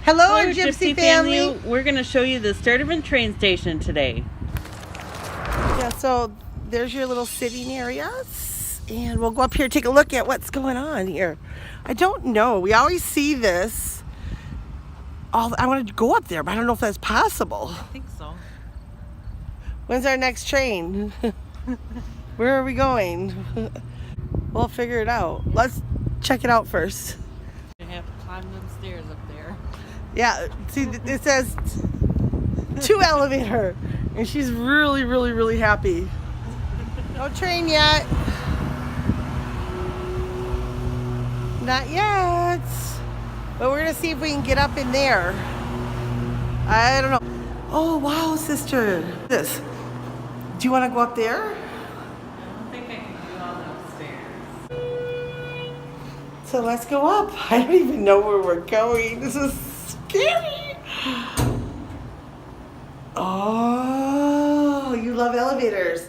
Hello, Gypsy family. We're going to show you the Sturtevant train station today. Yeah, so there's your little sitting areas, and we'll go up here and take a look at what's going on here. I don't know. We always see this. I want to go up there, but I don't know if that's possible. I think so. When's our next train? Where are we going? We'll figure it out. Let's check it out first. You have to climb them stairs up there. Yeah, see, it says 2 elevator, and she's really, really, really happy. No train yet. Not yet. But we're gonna see if we can get up in there. I don't know. Oh wow, sister. This. Do you want to go up there? I don't think I can do all those stairs. So let's go up. I don't even know where we're going. This is scary. Oh, you love elevators.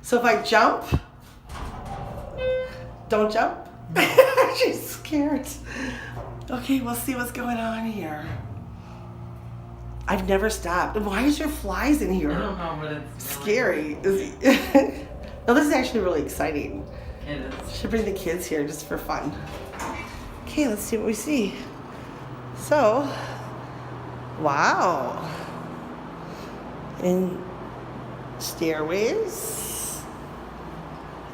So if I jump, don't jump. She's scared. Okay, we'll see what's going on here. I've never stopped. Why is there flies in here? I don't know, but it's scary. No, this is actually really exciting. It is. Should bring the kids here just for fun. Okay, let's see what we see. So, wow. And stairways.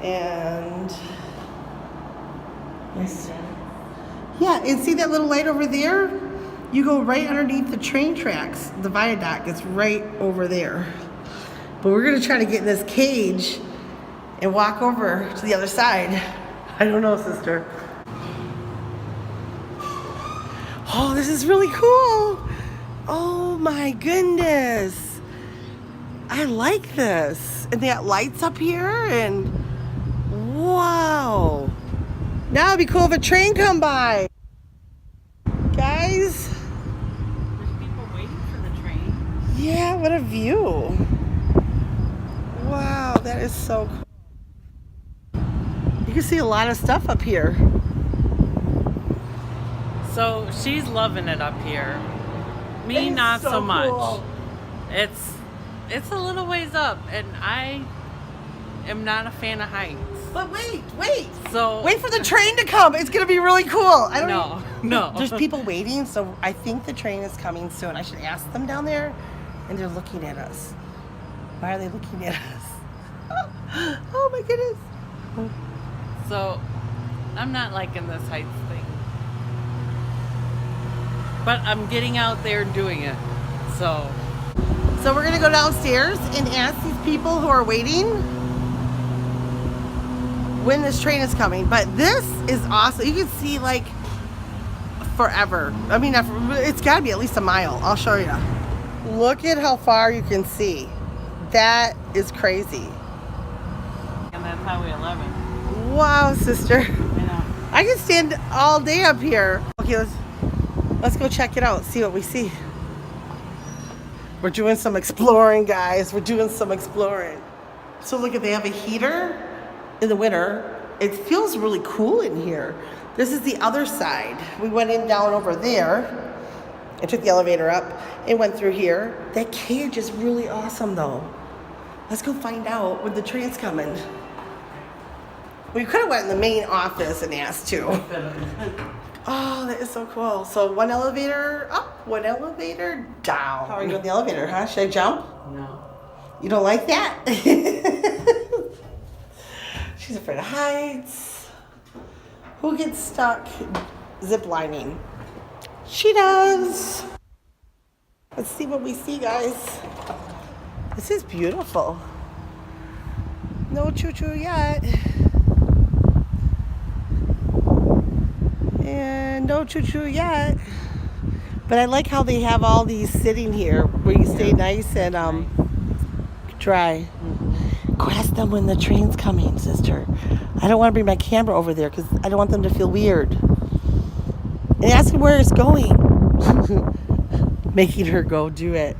And yeah, and see that little light over there? You go right underneath the train tracks. The viaduct is right over there. But we're gonna try to get in this cage and walk over to the other side. I don't know, sister. Oh, this is really cool. Oh my goodness. I like this. And they got lights up here and wow. Now it'd be cool if a train come by. Guys. There's people waiting for the train. Yeah, what a view. Wow, that is so cool. You can see a lot of stuff up here. So she's loving it up here. Me, It's not so much. cool. It's a little ways up, and I am not a fan of heights. But wait. So Wait for the train to come. It's gonna be really cool. I don't No. There's people waiting, so I think the train is coming soon. I should ask them down there, and they're looking at us. Why are they looking at us? Oh my goodness. So I'm not liking this heights thing. But I'm getting out there and doing it. So So we're gonna go downstairs and ask these people who are waiting when this train is coming. But this is awesome. You can see like forever. I mean, it's gotta be at least a mile. I'll show you. Look at how far you can see. That is crazy. and that's Highway 11. Wow, sister. I know. I can stand all day up here. Okay, let's go check it out, see what we see. We're doing some exploring, guys. We're doing some exploring. So look, they have a heater in the winter. It feels really cool in here. This is the other side. We went in down over there and took the elevator up and went through here. That cage is really awesome though. Let's go find out when the train's coming. We could have went in the main office and asked too. Oh, that is so cool. So one elevator up, one elevator down. How are you on the elevator, huh? Should I jump? No. You don't like that? She's afraid of heights. Who gets stuck zip lining? She does. Let's see what we see, guys. This is beautiful. No choo-choo yet. And no choo-choo yet. But I like how they have all these sitting here where you stay nice and dry. Go ask them when the train's coming, sister. I don't want to bring my camera over there because I don't want them to feel weird. And ask them where it's going. Making her go do it.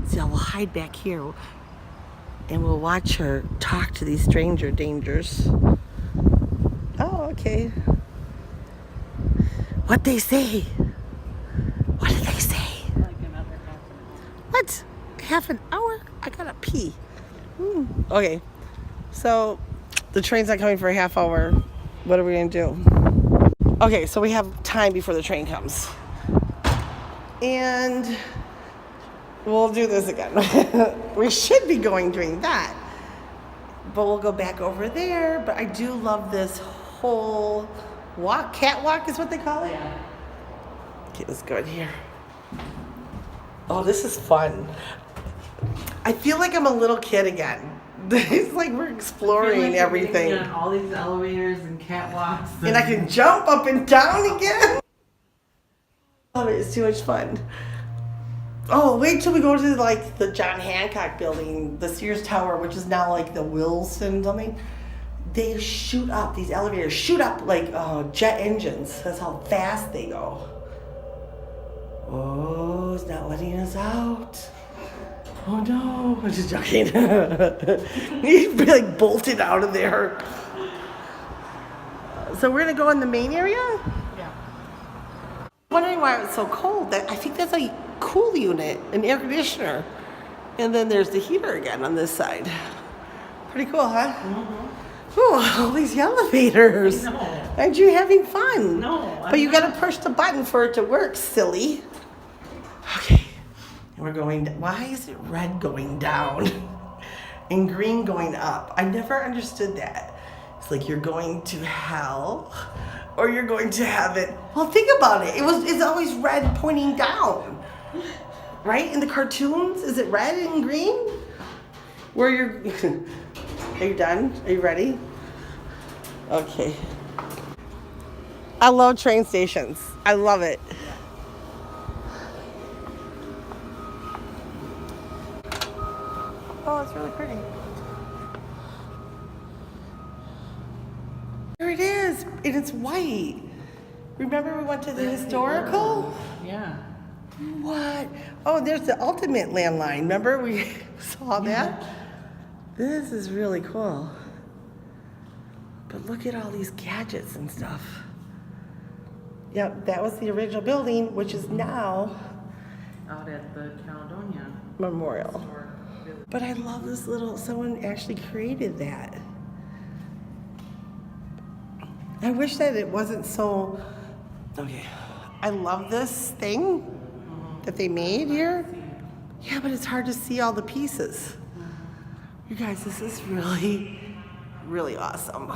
So we'll hide back here and we'll watch her talk to these stranger dangers. Oh, okay. What they say? What did they say? What? Half an hour? I gotta pee. Okay, so the train's not coming for a half hour. What are we gonna do? Okay, so we have time before the train comes. And we'll do this again. We should be doing that. But we'll go back over there. But I do love this whole catwalk is what they call it? Yeah. Okay, let's go in here. Oh, this is fun. I feel like I'm a little kid again. It's like we're exploring everything. On all these elevators and catwalks. And I can jump up and down again. Oh, it's too much fun. Oh, wait till we go to like the John Hancock building, the Sears Tower, which is now like the Wilson something. They shoot up, these elevators shoot up like jet engines. That's how fast they go. Oh, it's not letting us out. Oh no, I'm just joking. He's like bolted out of there. So we're gonna go in the main area? Yeah. I'm wondering why it's so cold. I think that's a cool unit, an air conditioner. And then there's the heater again on this side. Pretty cool, huh? Mm-hmm. Ooh, all these elevators. No. Aren't you having fun? No. But you gotta push the button for it to work, silly. Okay. And we're going, why is it red going down and green going up? I never understood that. It's like you're going to hell or you're going to heaven. Well, think about it. It's always red pointing down. Right? In the cartoons, is it red and green? Are you done? Are you ready? Okay. I love train stations. I love it. Oh, it's really pretty. There it is, and it's white. Remember we went to the historical? Yeah. What? Oh, there's the ultimate landline. Remember we saw that? This is really cool. But look at all these gadgets and stuff. Yep, that was the original building, which is now Out at the Caledonia Memorial. But I love this someone actually created that. I wish that it wasn't so, okay. I love this thing that they made here. Yeah, but it's hard to see all the pieces. You guys, this is really, really awesome.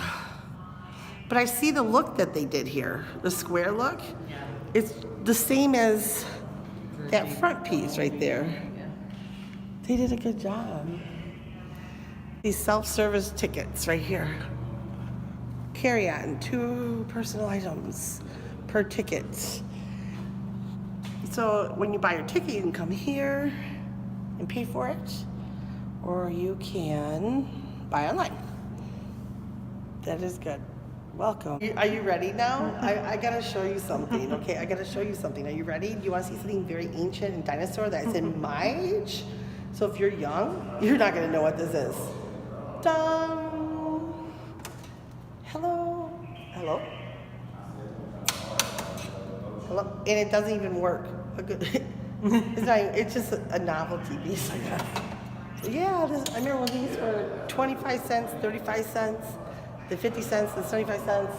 But I see the look that they did here, the square look. Yeah. It's the same as that front piece right there. Yeah. They did a good job. These self-service tickets right here. Carry on, 2 personal items per ticket. So when you buy your ticket, you can come here and pay for it, or you can buy online. That is good. Welcome. Are you ready now? I gotta show you something, okay? I gotta show you something. Are you ready? Do you wanna see something very ancient and dinosaur that's in my age? So if you're young, you're not gonna know what this is. Dun! Hello? Hello? Hello? And it doesn't even work. It's just a novelty piece, I guess. Yeah, I remember when these were 25 cents, 35 cents, the 50 cents, the 75 cents.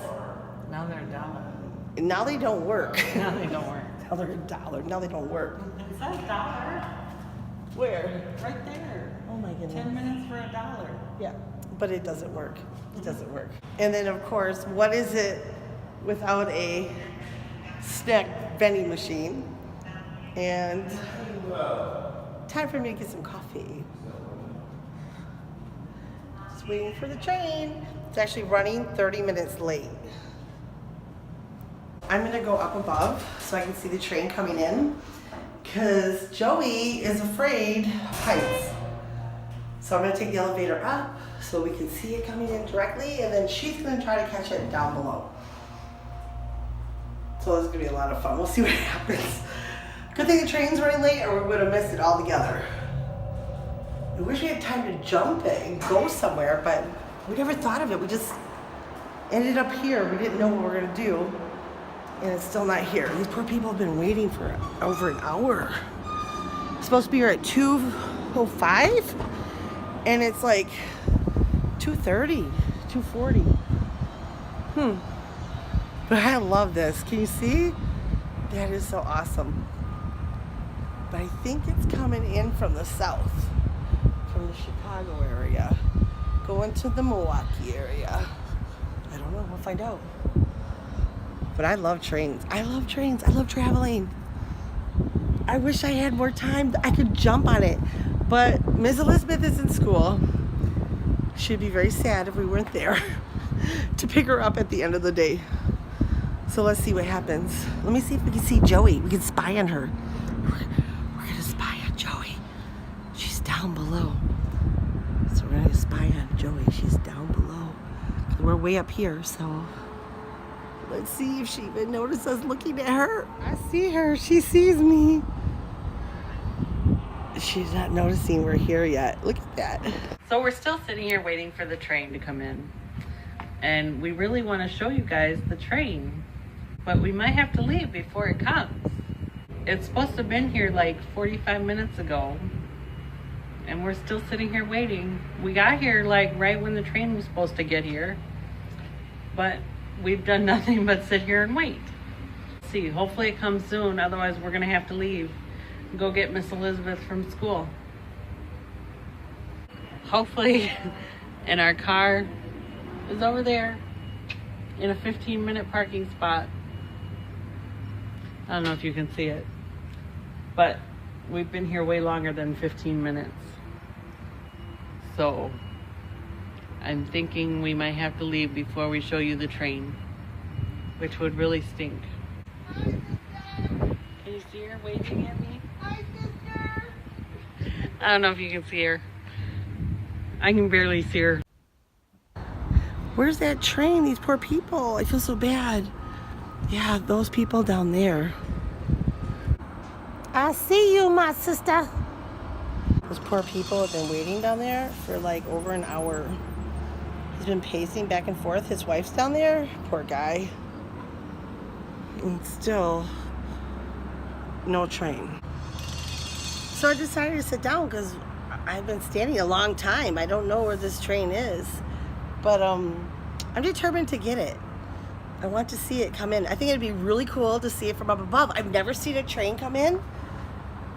Now they're $1. And now they don't work. Now they don't work. Now they're $1. Now they don't work. It says $1. Where? Right there. Oh my goodness. 10 minutes for $1. Yeah, but it doesn't work. It doesn't work. And then of course, what is it without a snack vending machine? And time for me to get some coffee. Just waiting for the train. It's actually running 30 minutes late. I'm gonna go up above so I can see the train coming in, because Joey is afraid of heights. So I'm gonna take the elevator up so we can see it coming in directly, and then she's gonna try to catch it down below. So this is gonna be a lot of fun. We'll see what happens. Good thing the train's running late, or we would have missed it altogether. I wish we had time to jump it and go somewhere, but we never thought of it. We just ended up here. We didn't know what we were gonna do, and it's still not here. These poor people have been waiting for over an hour. supposed to be here at 2:05, and it's like 2:30, 2:40. But I love this. Can you see? That is so awesome. But I think it's coming in from the south, from the Chicago area, going to the Milwaukee area. I don't know. We'll find out. But I love trains. I love trains. I love traveling. I wish I had more time. I could jump on it. But Ms. Elizabeth is in school. She'd be very sad if we weren't there to pick her up at the end of the day. So let's see what happens. Let me see if we can see Joey. We can spy on her. We're going to spy on Joey. She's down below. So we're going to spy on Joey. She's down below. We're way up here, so let's see if she even notices us looking at her. I see her. She sees me. She's not noticing we're here yet. Look at that. So we're still sitting here waiting for the train to come in. And we really want to show you guys the train. But we might have to leave before it comes. It's supposed to have been here like 45 minutes ago. And we're still sitting here waiting. We got here like right when the train was supposed to get here. But we've done nothing but sit here and wait. See, hopefully it comes soon. Otherwise we're going to have to leave and go get Miss Elizabeth from school. Hopefully, and our car is over there in a 15-minute parking spot. I don't know if you can see it, but we've been here way longer than 15 minutes. So I'm thinking we might have to leave before we show you the train, which would really stink. Hi, sister. Can you see her waving at me? Hi, sister. I don't know if you can see her. I can barely see her. Where's that train? These poor people. I feel so bad. Yeah, those people down there. I see you, my sister. Those poor people have been waiting down there for like over an hour. He's been pacing back and forth. His wife's down there. Poor guy. And still, no train. So I decided to sit down because I've been standing a long time. I don't know where this train is. But I'm determined to get it. I want to see it come in. I think it'd be really cool to see it from up above. I've never seen a train come in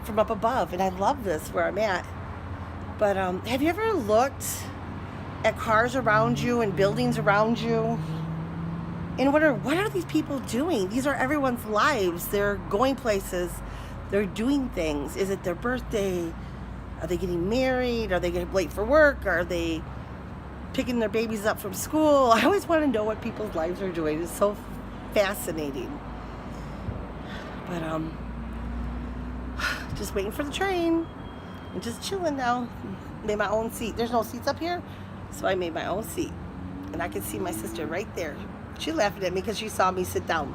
from up above, and I love this where I'm at. But have you ever looked at cars around you and buildings around you and wonder, what are these people doing? These are everyone's lives. They're going places. They're doing things. Is it their birthday? Are they getting married? Are they getting late for work? Are they picking their babies up from school? I always want to know what people's lives are doing. It's so fascinating. But just waiting for the train and just chilling now. Made my own seat. There's no seats up here, so I made my own seat, and I can see my sister right there. She's laughing at me because she saw me sit down.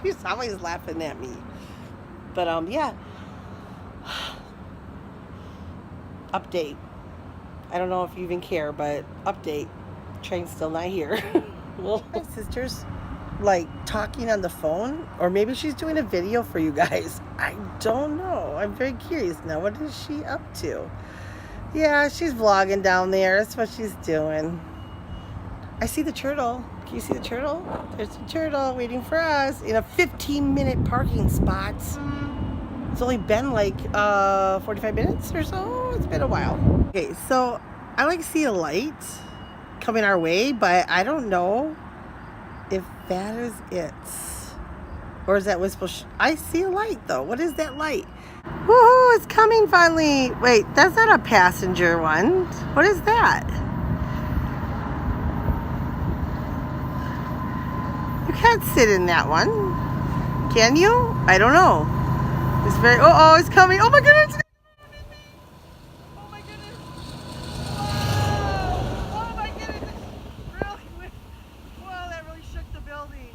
She's always laughing at me. But yeah. Update. I don't know if you even care, but update. Train's still not here. Well, my sister's like talking on the phone, or maybe she's doing a video for you guys. I don't know. I'm very curious now. What is she up to? Yeah, she's vlogging down there. That's what she's doing. I see the turtle. Can you see the turtle? There's the turtle waiting for us in a 15-minute parking spot. It's only been like 45 minutes or so. It's been a while. Okay, so I like see a light coming our way, but I don't know if that is it. Or is that wistful? I see a light though. What is that light? Woohoo, it's coming finally. Wait, that's not a passenger one. What is that? You can't sit in that one. Can you? I don't know. It's very, oh, it's coming. Oh my goodness. Oh my goodness. Oh my goodness. Really? Whoa, that really shook the building.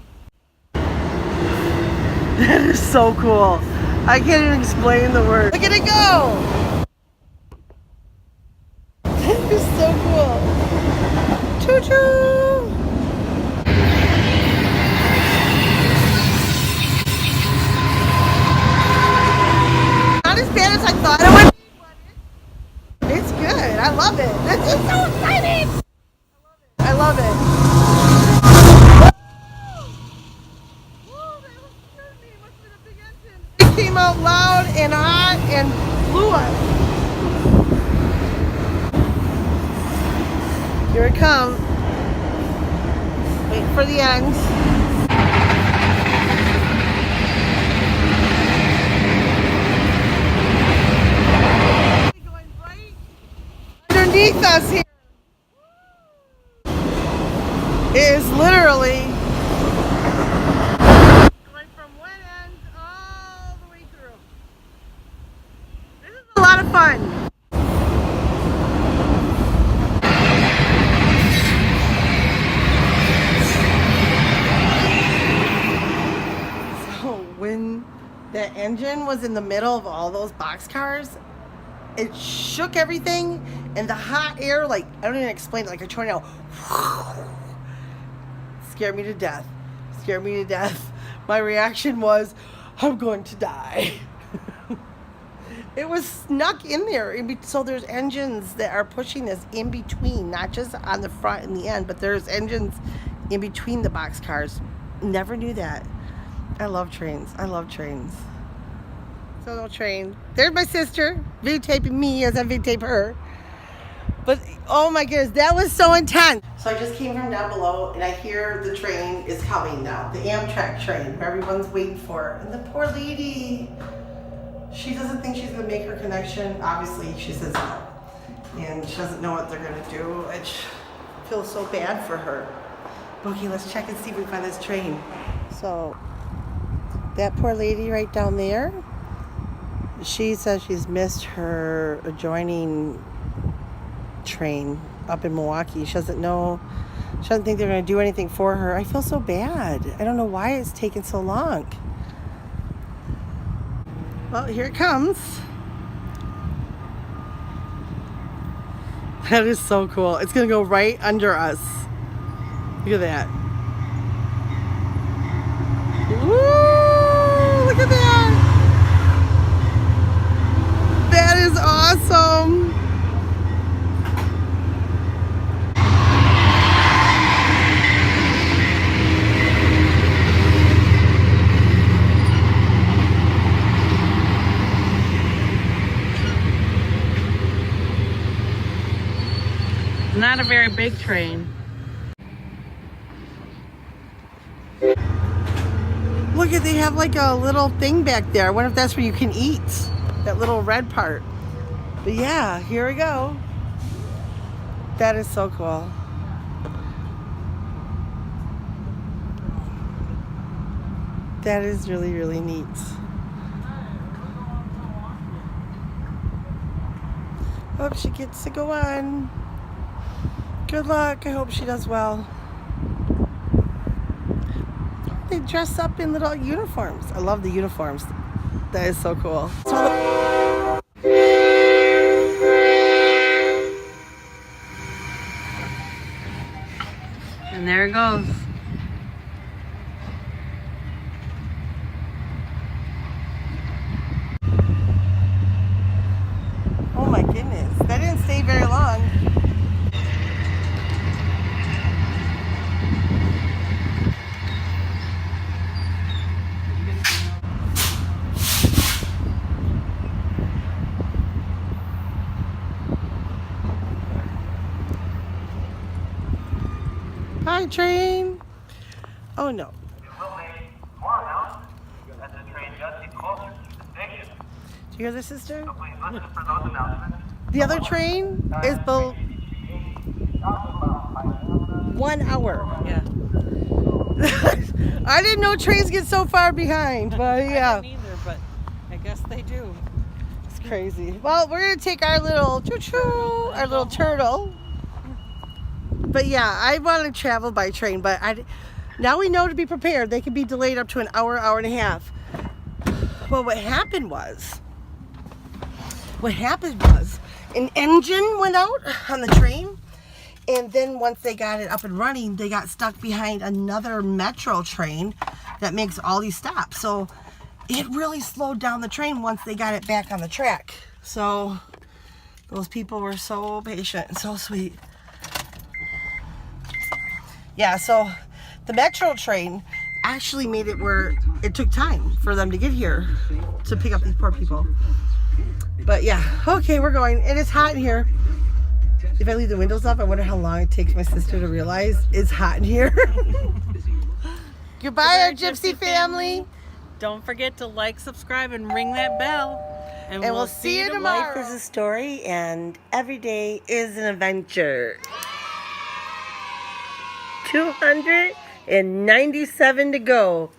That is so cool. I can't even explain the word. Look at it go. That is so cool. Choo-choo. Not as love it. This is so exciting. I love it. Whoa, that was scared me. Must have been a big engine. It came out loud and hot and blew us. Here it comes. Wait for the end. Going right underneath us here. It is literally going from one end all the way through. This is a lot of fun. So when the engine was in the middle of all those boxcars, it shook everything, and the hot air, like, I don't even explain it, like a tornado, scared me to death. Scared me to death. My reaction was, I'm going to die. It was snuck in there. So there's engines that are pushing this in between, not just on the front and the end, but there's engines in between the boxcars. Never knew that. I love trains. I love trains. So no train. There's my sister videotaping me as I videotape her. But oh my goodness, that was so intense. So I just came from down below and I hear the train is coming now. The Amtrak train, where everyone's waiting for. And the poor lady, she doesn't think she's gonna make her connection. Obviously she says no. And she doesn't know what they're gonna do. I feel so bad for her. Okay, let's check and see if we find this train. So that poor lady right down there, she says she's missed her adjoining train up in Milwaukee. She doesn't know, she doesn't think they're going to do anything for her. I feel so bad. I don't know why it's taken so long. Well, here it comes. That is so cool. It's going to go right under us. Look at that. Woo! Look at that. That is awesome. Not a very big train. Look at, they have like a little thing back there. I wonder if that's where you can eat. That little red part. But yeah, here we go. That is so cool. That is really, really neat. Hope she gets to go on. Good luck. I hope she does well. They dress up in little uniforms. I love the uniforms. That is so cool. And there it goes. Oh my goodness. That didn't stay very long. Hi, train. Oh no. You will make more announcements as the train does get closer to the station. Do you hear this, sister? So please listen for those announcements. The other train is 1 hour. Yeah. I didn't know trains get so far behind, but yeah. I didn't either, but I guess they do. It's crazy. Well, we're gonna take our little choo-choo, our little turtle. But yeah, I want to travel by train, but now we know to be prepared. They can be delayed up to an hour, hour and a half. Well, what happened was an engine went out on the train, and then once they got it up and running, they got stuck behind another metro train that makes all these stops. So it really slowed down the train once they got it back on the track. So Those people were so patient and so sweet. Yeah, so the metro train actually made it where it took time for them to get here to pick up these poor people. But yeah, okay, we're going. And it's hot in here. If I leave the windows up, I wonder how long it takes my sister to realize it's hot in here. Goodbye, our gypsy family. Don't forget to like, subscribe, and ring that bell. And we'll see you tomorrow. Life is a story, and every day is an adventure. 297 to go.